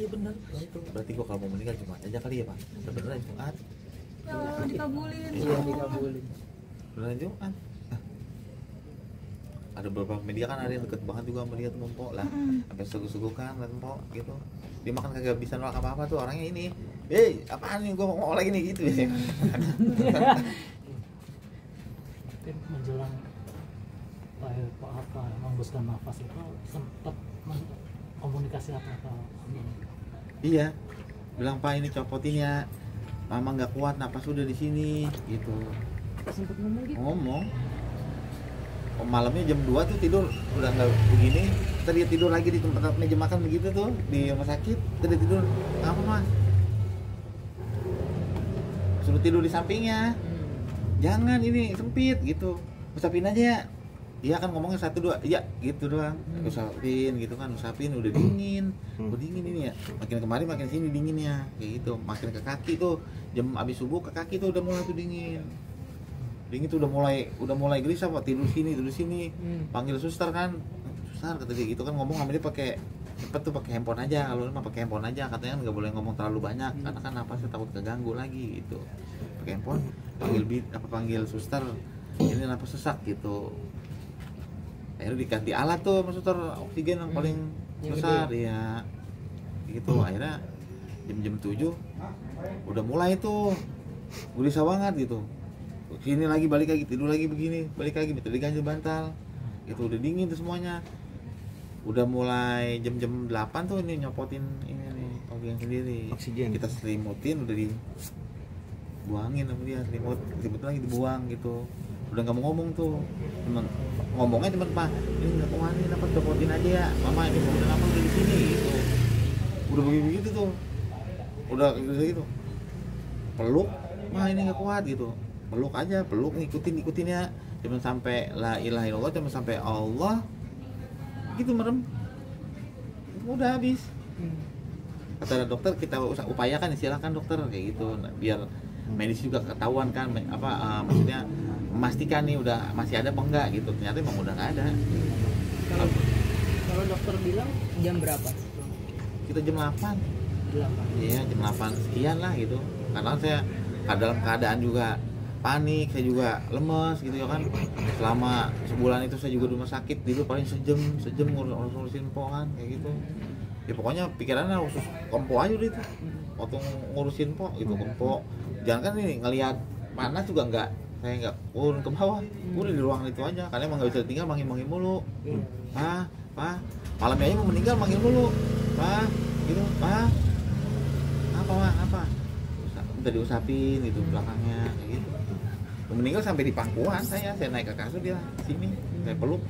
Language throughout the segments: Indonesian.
iya benar. Nah, itu berarti gua kalau mau meninggal Jumat aja kali ya Pak. Beneran Jumat. Ya dikabulin. Iya dikabulin. Beneran Jumat. Ada beberapa media kan ada yang deket banget juga sama dia tuh Mpok lah. Sampai suguh-suguh kan Mpok gitu. Dia makan kagak bisa nolak apa-apa tuh orangnya ini. Apaan nih gua mau lagi nih gitu biasanya. Mungkin menjelang apa menghembuskan nafas itu sempat komunikasi apa Iya, bilang Pak ini copotin ya, Mama nggak kuat napas udah di sini gitu. Sempet ngomong gitu. Ngomong. Malamnya jam 2 tuh tidur udah nggak begini, tadi tidur lagi di tempat meja makan begitu tuh di rumah sakit, tadi tidur apa Mas? Suruh tidur di sampingnya. Jangan ini sempit gitu. Usapin aja ya. Iya kan ngomongnya 1 2, iya gitu doang. Usapin gitu kan, usapin udah dingin. Udah dingin ini ya. Makin kemari makin sini dinginnya. Kayak gitu. Makin ke kaki tuh jam abis subuh ke kaki tuh udah mulai tuh dingin. Dingin tuh udah mulai gelisah Pak, tidur sini. Panggil suster kan. Suster kata dia gitu kan ngomong sama dia pakai cepet tuh pakai handphone aja. Kalau mah pakai handphone aja katanya nggak boleh ngomong terlalu banyak karena kan napasnya takut keganggu lagi gitu. Pakai handphone panggil suster. Ini napas sesak gitu. Akhirnya diganti alat tuh sama suster oksigen yang paling besar ya gitu. Akhirnya jam 7 udah mulai tuh gelisah banget gitu, sini lagi balik lagi tidur lagi begini balik lagi minta diganti bantal itu udah dingin tuh semuanya. Udah mulai jam 8 tuh ini nyopotin ini nih oksigen sendiri, oksigen kita selimutin udah dibuangin sama dia, selimut lagi dibuang gitu. Udah nggak mau ngomong tuh, cuman ngomongnya cuman Pak ini nggak kuat nih dapat copotin aja ya Mama ini udah apa udah di sini gitu. Udah begitu tuh udah gitu peluk Mah ini nggak kuat gitu, peluk aja ngikutin ya cuman sampai la ilaha illallah cuman sampai Allah gitu merem udah habis. Kata dokter kita upayakan silakan dokter kayak gitu biar medis juga ketahuan kan maksudnya memastikan nih udah masih ada apa enggak gitu. Ternyata emang udah nggak ada. Kalau dokter bilang jam berapa? Kita jam 8. Iya jam 8 sekian lah gitu. Karena saya dalam keadaan juga panik, saya juga lemes gitu ya kan. Selama sebulan itu saya juga di rumah sakit, tidur paling sejam ngurusin po kan kayak gitu. Ya pokoknya pikirannya khusus kompo aja udah itu. Waktu ngurusin po gitu kompo. Jangan kan ini ngelihat panas juga enggak, saya enggak turun ke bawah, udah di ruangan itu aja karena emang nggak bisa tinggal manggil mulu. Pak malamnya aja mau meninggal manggil mulu Pak gitu Pak apa minta diusapin gitu belakangnya kayak gitu. Mau meninggal sampai di pangkuan saya naik ke kasur dia sini saya peluk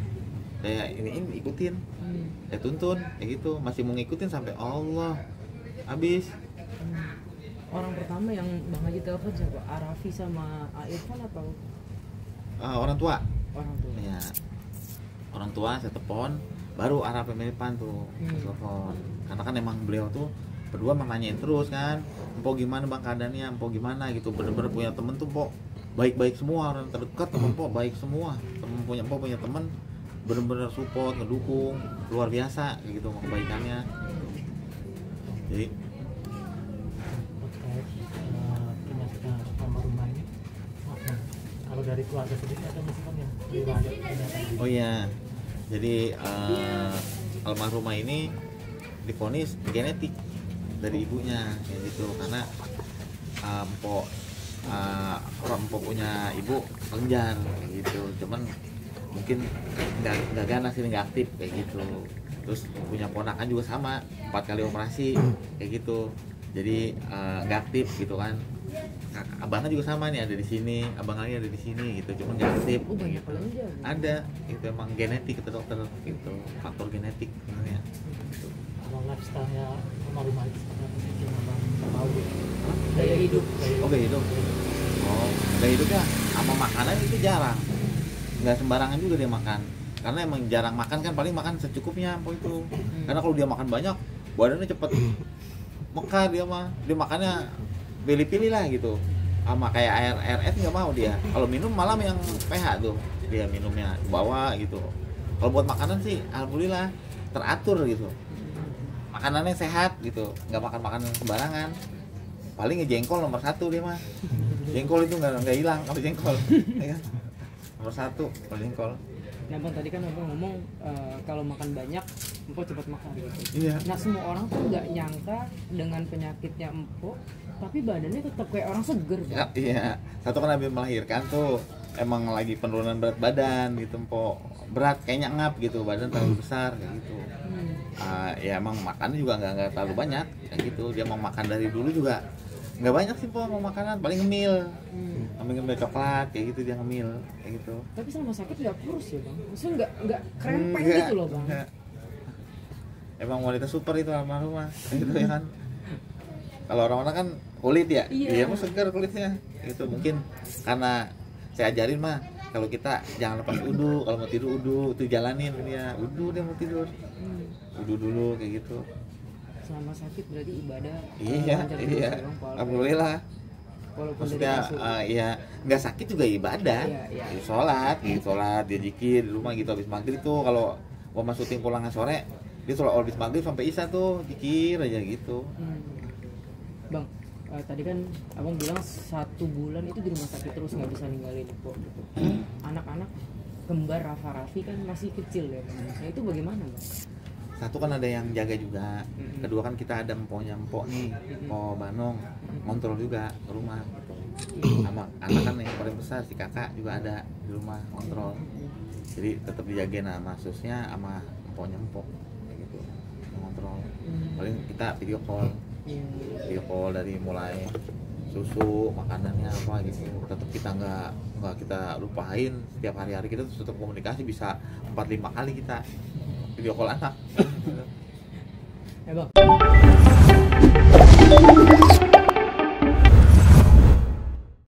saya ini ikutin saya tuntun kayak gitu, masih mau ngikutin sampai Allah habis. Orang pertama yang Bang Haji telepon siapa? Arafi sama Irfan atau orang tua? Orang tua. Ya. Orang tua saya telepon, baru Arafi Irfan tuh telepon. Karena kan emang beliau tuh berdua nanyain terus kan, Empok gimana Bang keadaannya, Empok gimana gitu. Bener-bener punya temen tuh Empok baik-baik semua, orang terdekat temen Empok baik semua. Empok punya temen bener-bener support, ngedukung, luar biasa kayak gitu kebaikannya. Jadi kalau dari keluarga sendiri ada masukan yang riwayat? Oh iya, jadi almarhumah ini divonis genetik dari ibunya kayak gitu karena empok punya ibu kelenjar kayak gitu, cuman mungkin nggak ganas ini nggak aktif kayak gitu. Terus punya ponakan juga sama 4 kali operasi kayak gitu, jadi nggak aktif gitu kan. Abangnya juga sama nih ada di sini, abang lagi ada di sini gitu, cuma nggak aktif. Banyak kelenjar. Ada, itu emang genetik kata dokter gitu, faktor genetik sebenarnya. Gitu. Kalau lifestyle-nya almarhumah itu seperti apa sih yang abang tahu? Gaya hidup. Oh gaya hidup. Oh gaya hidupnya sama makanan itu jarang, nggak sembarangan juga dia makan. Karena emang jarang makan kan, paling makan secukupnya apa itu. Karena kalau dia makan banyak, badannya cepet mekar dia makannya pilih-pilih lah gitu, sama kayak air es nggak mau dia. Kalau minum malam yang pH tuh dia minumnya bawa gitu. Kalau buat makanan sih alhamdulillah teratur gitu. makanannya sehat gitu, nggak makan makanan sembarangan. Paling jengkol nomor 1 dia mah. Jengkol itu nggak hilang kalau jengkol, ya kan? Nomor 1 kalau jengkol. Nah bang, tadi kan abang ngomong kalau makan banyak empok cepat makan gitu. Iya. Nah semua orang tuh nggak nyangka dengan penyakitnya empok, tapi badannya tetap kayak orang seger Ya, bang. iya. Satu kan habis melahirkan tuh emang lagi penurunan berat badan gitu, empok. Berat kayaknya ngap gitu, badan terlalu besar kayak gitu. Ya emang makannya juga nggak terlalu banyak kayak gitu. Dia mau makan dari dulu juga nggak banyak sih mau makanan, paling ngemil, ngemil coklat kayak gitu, dia ngemil kayak gitu. Tapi selama sakit nggak kurus ya bang? Maksudnya nggak krempeng Enggak, gitu loh bang? enggak. Emang wanita super itu almarhumah gitu ya kan. Kalau orang-orang kan kulit ya, Iya. dia mah segar kulitnya gitu. Mungkin karena saya ajarin mah kalau kita jangan lepas wudu, kalau mau tidur wudu, itu jalanin dia wudu, dia mau tidur wudu dulu kayak gitu. Selama sakit berarti ibadah Iya, lancar terus iya. ya, Bang, Alhamdulillah. walaupun Maksudnya dari kasur. ya nggak sakit juga ibadah. Iya, iya. Ya, sholat, dia zikir di rumah gitu habis maghrib tuh, kalau mau masukin pulangan sore dia sholat habis maghrib sampai isya tuh zikir aja gitu. Bang, tadi kan abang bilang 1 bulan itu di rumah sakit terus nggak bisa ninggalin kok gitu. Anak-anak kembar Rafa Raffi kan masih kecil ya Bang. Nah itu bagaimana bang? Satu kan ada yang jaga juga, kedua kan kita ada empoknya empok nih, empok Banong, kontrol juga ke rumah gitu. Sama anak kan yang paling besar si kakak juga ada di rumah kontrol, jadi tetap dijagain sama susnya sama empoknya empok kayak gitu, ngontrol. Paling kita video call dari mulai susu, makanannya apa gitu, tetap kita nggak kita lupain. Setiap hari-hari kita tetap komunikasi, bisa 4-5 kali kita video call anak. Bang.